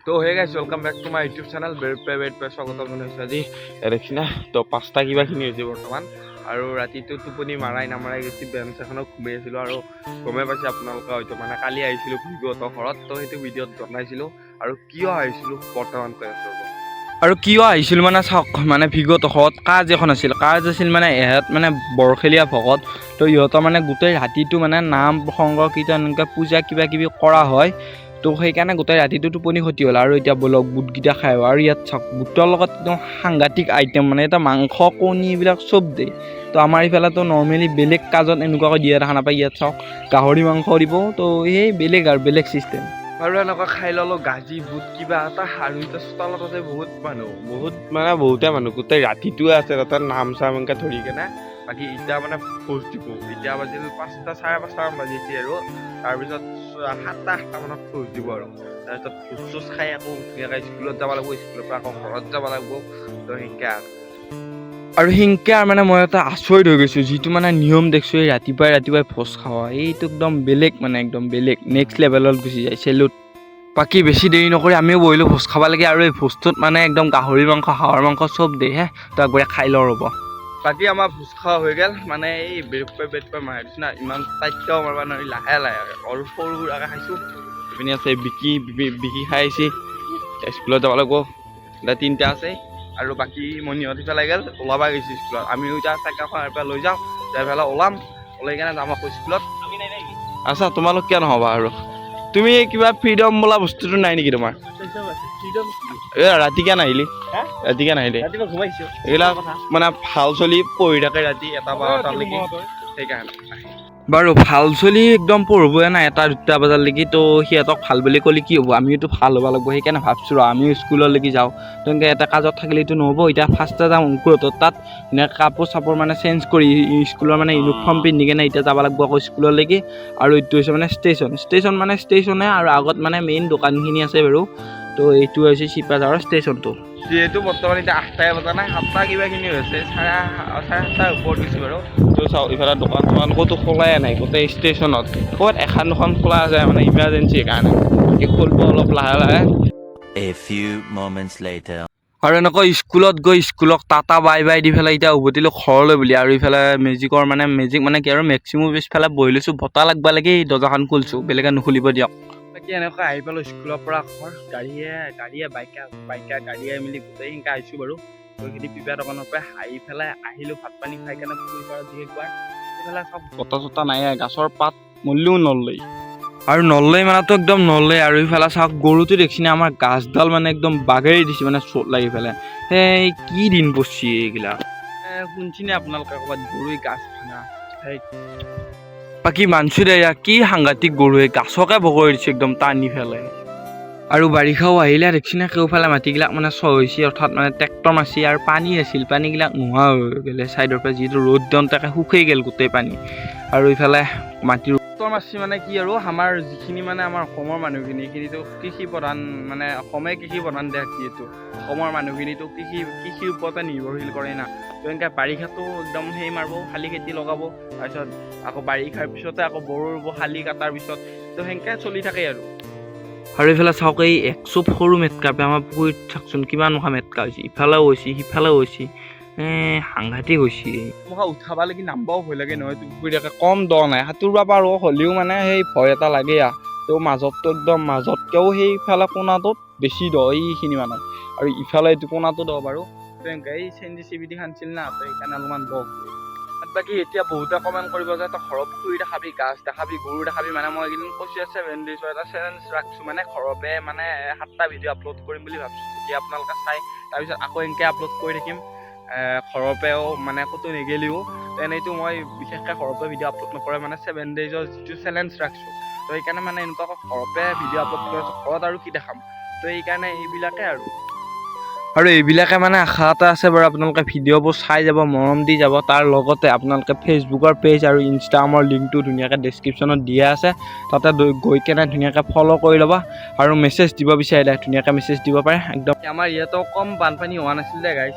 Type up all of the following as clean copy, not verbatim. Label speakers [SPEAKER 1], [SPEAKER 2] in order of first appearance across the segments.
[SPEAKER 1] তো হে গাইছ welcome back to my YouTube channel bed pay স্বাগত জনাইছোঁ। আজি দেখছি না তো 5টা কিবাখিনি হৈছে বৰ্তমান আৰু ৰাতিটো টোপনি মাৰাই নামাৰাই গৈছে। বেঞ্চ এখনত ঘুমাই আছিলোঁ আৰু গমেই পাইছে আপোনালোকে হয়তো মানে কালি আহিছিলোঁ ভিডিঅ'টো ঘৰত, তো সেইটো ভিডিঅ'ত জনাইছিলোঁ আৰু কিয় আহিছিলোঁ বৰ্তমান কৈ আছোঁ।
[SPEAKER 2] আৰু কিয় আহিছিল মানে চাওক, মানে ভিগত ঘৰত কাজ এখন আছিল মানে এহেত মানে বৰখেলীয়া ভকত, তো ইহঁতৰ মানে গোটেই ৰাতিটো মানে নাম প্ৰসংগ কীৰ্তন এনেকৈ পূজা কিবা কিবি কৰা হয়। তো সেইকাৰণে গোটেই ৰাতিটো টোপনি ক্ষতি হ'ল আৰু এতিয়া বলক বুটকেইটা খাই আৰু ইয়াত চাওক বুটৰ লগত একদম সাংঘাতিক আইটেম, মানে এটা মাংস কণী এইবিলাক চব দিয়ে। তো আমাৰ ইফালেতো নৰ্মেলি বেলেগ কাজত এনেকুৱাকৈ দিয়ে দেখা নাপায়, ইয়াত চাওক গাহৰি মাংস দিব, তো সেই বেলেগ আৰু বেলেগ চিষ্টেম।
[SPEAKER 1] আৰু এনেকুৱা খাই ল'লোঁ গাজি বুট কিবা এটা, আৰু এতিয়া চোতালত আছে বহুতে মানুহ গোটেই ৰাতিটোৱে আছে তাতে নাম চাম এনেকৈ ধৰি কেনে। বাকী এতিয়া মানে ভোজ দিব, এতিয়া বাজিল 5টা 5:30মান বাজিছে আৰু তাৰপিছত 7টা 8টা মানত ভোজ দিব আৰু তাৰপিছত ভোজ চোজ খাই আকৌ ধুনীয়াকৈ স্কুলত যাব লাগিব, স্কুলৰ পৰা আকৌ ঘৰত যাব লাগিব। তো সেনেকৈ
[SPEAKER 2] আৰু মানে মই এটা আচৰিত হৈ গৈছোঁ, যিটো মানে নিয়ম দেখিছোঁ এই ৰাতিপুৱাই ভোজ খাৱা, এইটো একদম বেলেগ, মানে একদম বেলেগ নেক্সট লেভেলত গুচি যায়। চেলুট। বাকী বেছি দেৰি নকৰি আমিও বহিলোঁ ভোজ খাব লাগে, আৰু এই ভোজটোত মানে একদম গাহৰি মাংস হাঁহৰ মাংস চব দিয়ে হে, তো একবাৰে খাই লওঁ ৰ'ব।
[SPEAKER 1] বাকী আমাৰ ভোজ খোৱা হৈ গ'ল, মানে এই বেড পে মাৰি দিছোঁ না, ইমান টাইটকেও মাৰিব নোৱাৰি, লাহে লাহে আৰু সৰু সুৰাকৈ খাইছোঁ। ইপিনে আছে বিকি খাই আহিছে, স্কুলত যাব লাগিব, এতিয়া 3টা আছে আৰু বাকী মণিহঁত পেলাই গ'ল ওলাব গৈছে স্কুলত। আমিও এতিয়া চাইকেলখন পৰা লৈ যাওঁ, যাই পেলাই ওলাই কেনে যাম আকৌ স্কুলত। আচ্ছা তোমালোক কিয় নহ'বা আৰু তুমি কিবা ফ্ৰীডম বোলা বস্তুটো নাই নেকি তোমাৰ? ৰাতি কিয় নাহিলি? এইবিলাক মানে ভাল চলি পঢ়ি থাকে ৰাতি 1টা 12টালৈকে, সেইকাৰণে।
[SPEAKER 2] বাৰু ভাল চলি একদম পঢ়িবই নাই 1টা 2টা বজালৈকে, তো সিহঁতক ভাল বুলি ক'লে কি হ'ব, আমিওতো ভাল হ'ব লাগিব। সেইকাৰণে ভাবছোঁ আমিও স্কুললৈকে যাওঁ, তেনেকৈ এটা কাজত থাকিলেতো নহ'ব। এতিয়া ফাৰ্ষ্টে যাওঁ অংকুৰহঁতৰ তাত, ধুনীয়াকৈ কাপোৰ চাপোৰ মানে চেঞ্জ কৰি স্কুলৰ মানে ইউনিফৰ্ম পিন্ধি কেনে এতিয়া যাব লাগিব আকৌ স্কুললৈকে। আৰু এইটো হৈছে মানে ষ্টেচনে আৰু আগত মানে মেইন দোকানখিনি আছে বাৰু। তো এইটো হৈছে চিপাঝাৰৰ ষ্টেচনটো।
[SPEAKER 1] যিহেতু বৰ্তমান এতিয়া 8টাই বজা নাই, 7টা কিবাখিনি হৈছে, চাৰে 7টাৰ ওপৰত গৈছে বাৰু। তো চাওক ইফালে দোকান চোকান ক'তো খোলাই নাই, গোটেই ষ্টেচনত ক'ত এখন দুখন খোলা যায় মানে ইমাৰ্জেঞ্চিৰ কাৰণে, খুলিব অলপ লাহে লাহে।
[SPEAKER 3] A few moments later.
[SPEAKER 2] আৰু এনেকৈ স্কুলত গৈ স্কুলক টাটা বাই দি পেলাই এতিয়া উভতিলোঁ ঘৰলৈ বুলি। আৰু ইফালে মেজিক মানে কি আৰু মেক্সিমো পিছফালে বহি লৈছোঁ, বতাহ লাগবা লাগে এই দৰ্জাখন খুলিছোঁ, বেলেগে নুখুলিব দিয়ক।
[SPEAKER 1] বাকী এনেকৈ আহি পালোঁ স্কুলৰ পৰা ঘৰ, গাড়ীয়ে গাড়ীয়ে মিলি গোটেই সেনেকৈ আহিছোঁ বাৰু। তো সেইখিনি পিপা দোকানৰ পৰা আহি পেলাই আহিলোঁ, ভাত পানী খাই কেনে পুখুৰী পাৰত যিহেতু সেইফালে চব বতাহ চতাহ নাই, গাছৰ পাত মৰিলেও নলয়,
[SPEAKER 2] আৰু নলয় মানেতো একদম নলয়। আৰু ইফালে চাওক গৰুটো দেখিছেনে, আমাৰ গাছডাল মানে একদম বাগেৰি দিছে, মানে চোট লাগি পেলাই। সেই কি দিন পৰছি এইগিলা,
[SPEAKER 1] শুনছিনে আপোনালোকে ক'ৰবাত গৰুই গাছ ভাঙা? সেই
[SPEAKER 2] বাকী মানছো দে কি সাংঘাতিক গৰুৱে গাছকে বগৰি দিছে একদম টানি পেলাই। আৰু বাৰিষাও আহিলে দেখিছেনে, কেওফালে মাটিবিলাক মানে হৈছে, অৰ্থাৎ মানে ট্ৰেক্টৰ মাৰছি, আৰু পানী আছিল, পানীবিলাক নোহোৱা হৈ গ'ল ছাইডৰ পৰা, যিহেতু ৰ'দ দিওঁ তাকে শুকাই গ'ল গোটেই পানী। আৰু ইফালে মাটিৰ
[SPEAKER 1] মাছি মানে কি আৰু আমাৰ যিখিনি মানে আমাৰ অসমৰ মানুহখিনি, এইখিনিতো কৃষি প্ৰধান, মানে অসমেই কৃষি প্ৰধান দেশ, যিহেতু অসমৰ মানুহখিনিতো কৃষিৰ ওপৰতে নিৰ্ভৰশীল কৰে না। তো এনেকৈ বাৰিষাতো একদম সেই মাৰিব, শালি খেতি লগাব, তাৰপিছত আকৌ বাৰিষাৰ পিছতে আকৌ বড়ো ৰুব, শালি কাটাৰ পিছত। তো সেনেকৈ চলি থাকে আৰু
[SPEAKER 2] ইফালে চাওক এই 1 চুপ সৰু মেটকাপে আমাৰ পুখুৰীত চাওকচোন কিমান মখা মেটকা হৈছে, ইফালেও হৈছে সিফালেও হৈছে, সাংঘাতিক হৈছে।
[SPEAKER 1] মোক উঠাব লাগি নামবাও ভয় লাগে নহয়, পুখুৰীত কম দ নাই, সাঁতুৰিব পাৰোঁ হ'লেও মানে সেই ভয় এটা লাগে। তো মাজততো একদম মাজতকেও সেইফালে কোণাটোত বেছি দ এইখিনি মানত, আৰু ইফালে এইটো কোণাটো দ বাৰু। তো এনেকৈ এই চেণ্ডি খান্দিছিল না, তো সেইকাৰণে অলপমান দ। বাকী এতিয়া বহুতে কমেণ্ট কৰিব যে তই ঘৰৰ পুখুৰী দেখাবি, গাছ দেখাবি, গৰু দেখাবি, মানে মই এইকেইদিন কৈছোঁ 7 days এটা চেলেঞ্জ ৰাখিছোঁ, মানে ঘৰতে মানে 7টা ভিডিঅ' আপলোড কৰিম বুলি ভাবিছোঁ। যেতিয়া আপোনালোকে চাই তাৰপিছত আকৌ এনেকৈ আপলোড কৰি থাকিম, ঘৰৰ পৰাও মানে ক'তো নেগেলিও। এনেইতো মই বিশেষকৈ ঘৰৰ পৰা ভিডিঅ' আপলোড নকৰে, মানে 7 days যিটো চেলেঞ্জ ৰাখিছোঁ, তো সেইকাৰণে মানে এনেকুৱাকৈ ঘৰৰ পৰা ভিডিঅ' আপলোড কৰি আছোঁ। ঘৰত আৰু কি দেখাম, তো সেইকাৰণে এইবিলাকে
[SPEAKER 2] আৰু এইবিলাকে মানে আশা এটা আছে বাৰু, আপোনালোকে ভিডিঅ'বোৰ চাই যাব, মৰম দি যাব। তাৰ লগতে আপোনালোকে ফেচবুকৰ পেজ আৰু ইনষ্টাগ্ৰামৰ লিংকটো ধুনীয়াকৈ ডেছক্ৰিপশ্যনত দিয়া আছে, তাতে গৈ কেনে ধুনীয়াকৈ ফ'ল' কৰি ল'বা। আৰু মেছেজ দিব বিচাৰিলে ধুনীয়াকৈ মেছেজ দিব পাৰে একদম।
[SPEAKER 1] আমাৰ ইয়াতো কম বানপানী হোৱা নাছিল দে গাইছ,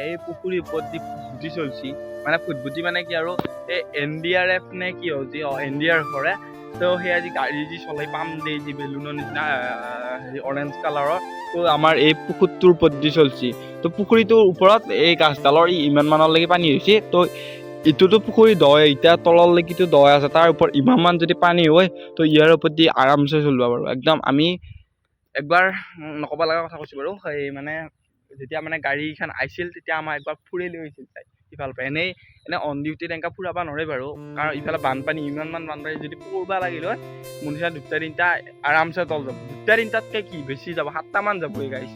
[SPEAKER 1] এই পুখুৰীৰ ওপৰত যি ফুটবুটি চলিছে, মানে ফুটবুটি মানে কি আৰু এই NDRF নে কি হ'ল যি NDRFৰে তো সেই আজি গাড়ী যি চলাই পাম দেই যি বেলুনৰ নিচিনা হেৰি অৰেঞ্জ কালাৰৰ তো আমাৰ এই পুখুৰীটোৰ ওপৰত দি চলছি তো পুখুৰীটোৰ ওপৰত এই গাছডালৰ ইমান মানলৈকে পানী হৈছে তো ইটোতো পুখুৰী দয় এতিয়া তললৈকেতো দয় আছে তাৰ ওপৰত ইমানমান যদি পানী হয় তো ইয়াৰ ওপৰত দি আৰামছে চলিব পাৰোঁ একদম আমি একবাৰ নক'ব লগা কথা কৈছোঁ বাৰু সেই মানে যেতিয়া মানে গাড়ীখন আহিছিল তেতিয়া আমাৰ একবাৰ ফুৰি লৈ গৈছিল তাই ইফালৰ পৰা এনেই অন ডিউটিত এনেকৈ ফুৰাব নোৱাৰে বাৰু কাৰণ ইফালে বানপানী ইমানমান বানপানী যদি ফুৰিব লাগিল হয় মোৰ নিচিনা দুটা তিনিটা আৰামছে তল যাব দুটা তিনিটাতকৈ কি বেছি যাব 7টামান যাব এই গাড়ী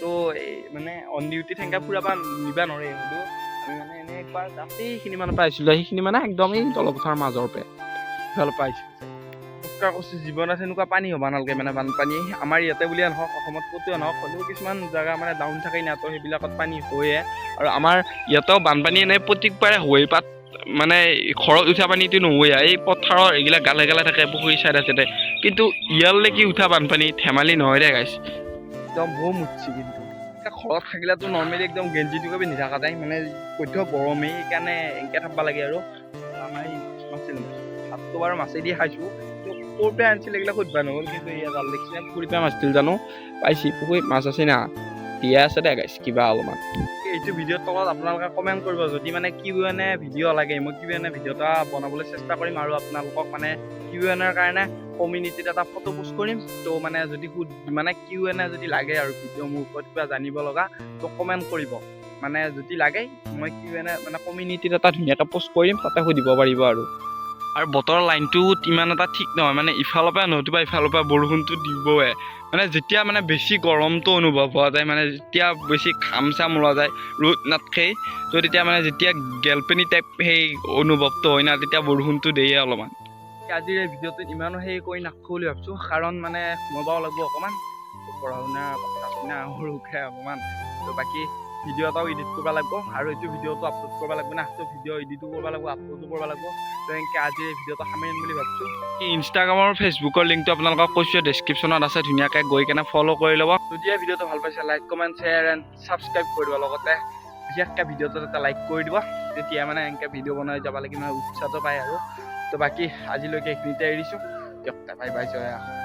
[SPEAKER 1] তো এই মানে অন ডিউটিত এনেকৈ ফুৰাব নিব নোৱাৰে কিন্তু আমি মানে এনেই একবাৰ জাষ্ট এইখিনি মানৰ পৰা আহিছিলোঁ সেইখিনি মানে একদমেই তলপথাৰ মাজৰ পৰা ইফালৰ পৰা আহিছিলোঁ কৈছোঁ জীৱনত সেনেকুৱা পানী হ'ব নালাগে মানে বানপানী আমাৰ ইয়াতে বুলিয়ে নহওক অসমত ক'তোৱে নহওক হ'লেও কিছুমান জেগা মানে ডাউন থাকে না তো সেইবিলাকত পানী হয়ে আৰু আমাৰ ইয়াতেও বানপানী এনেই প্ৰত্যেকবাৰে হৈ পাত মানে ঘৰত উঠা পানীটো নহয়ে এই পথাৰৰ এইবিলাক গালে গালে থাকে পুখুৰী চাইডে চাইডে কিন্তু ইয়ালৈকে উঠা বানপানী ধেমালি নহয় দে গাইছ একদম বহু মুঠছি কিন্তু ঘৰত থাকিলেতো নৰ্মেলি একদম গেঞ্জিটোকে পিন্ধি থকা যায় মানে সদ্য গৰমেই সেইকাৰণে এনেকৈ থাকিব লাগে আৰু আমাৰ এই মাছ ভাতটো বাৰু মাছেদি খাইছোঁ ক'ৰ পৰা আনিছিল এইবিলাক সুধিব নহ'ল কিন্তু ইয়াত জাল দেখিছিলে পুখুৰীৰ পৰা মাছ দিল জানো পাইছি পুখুৰীত মাছ আছে না দিয়া আছে দে গাইছ কিবা অলপমান এইটো ভিডিঅ'ৰ তলত আপোনালোকে কমেণ্ট কৰিব যদি মানে কিউ এন এ ভিডিঅ' লাগে মই কিউ এন এ ভিডিঅ' এটা বনাবলৈ চেষ্টা কৰিম আৰু আপোনালোকক মানে কিউ এন এৰ কাৰণে কমিউনিটিত এটা ফটো পোষ্ট কৰিম তো মানে যদি মানে কিউ এন এ যদি লাগে আৰু ভিডিঅ' মোৰ ওপৰত কিবা জানিব লগা তো কমেণ্ট কৰিব মানে যদি লাগে মই কিউ এন এ মানে কমিউনিটিত এটা ধুনীয়াকৈ পোষ্ট কৰিম তাতে সুধিব পাৰিব আৰু বতৰৰ লাইনটো ইমান এটা ঠিক নহয় মানে ইফালৰ পৰা নতুবা ইফালৰ পৰা বৰষুণটো দিবই মানে যেতিয়া মানে বেছি গৰমটো অনুভৱ হোৱা যায় মানে যেতিয়া বেছি ঘাম চাম ওলোৱা যায় ৰ'দ নাথাকেই তো তেতিয়া মানে যেতিয়া গেলপেনি টাইপ সেই অনুভৱটো হয় না তেতিয়া বৰষুণটো দিয়ে অলপমান আজিৰ এই ভিডিঅ'টোত ইমানো সেই কৰি নাথাকোঁ বুলি ভাবিছোঁ কাৰণ মানে সোমাব লাগিব অকণমান পঢ়া শুনা কথা শুনা সৰুকৈ অকণমান তো বাকী ভিডিঅ' এটাও এডিট কৰিব লাগিব আৰু এইটো ভিডিঅ'টো আপলোড কৰিব লাগিব না তো ভিডিঅ' এডিটো কৰিব লাগিব আপলোডো কৰিব লাগিব তো এনেকৈ আজি এই ভিডিঅ'টো সামৰিম বুলি ভাবিছোঁ ইনষ্টাগ্ৰাম আৰু ফেচবুকৰ লিংকটো আপোনালোকক কৈছোঁ ডেছক্ৰিপশ্যনত আছে ধুনীয়াকৈ গৈ কেনে ফ'ল' কৰি ল'ব যদি এই ভিডিঅ'টো ভাল পাইছে like comment share and subscribe কৰি দিব লগতে বিশেষকৈ ভিডিঅ'টোত এটা লাইক কৰি দিব তেতিয়া মানে এনেকৈ ভিডিঅ' বনাই যাব লাগে মানে উৎসাহটো পায় আৰু তো বাকী আজিলৈকে এইখিনিতে এৰিছোঁ দিয়ক বাই বাই জয়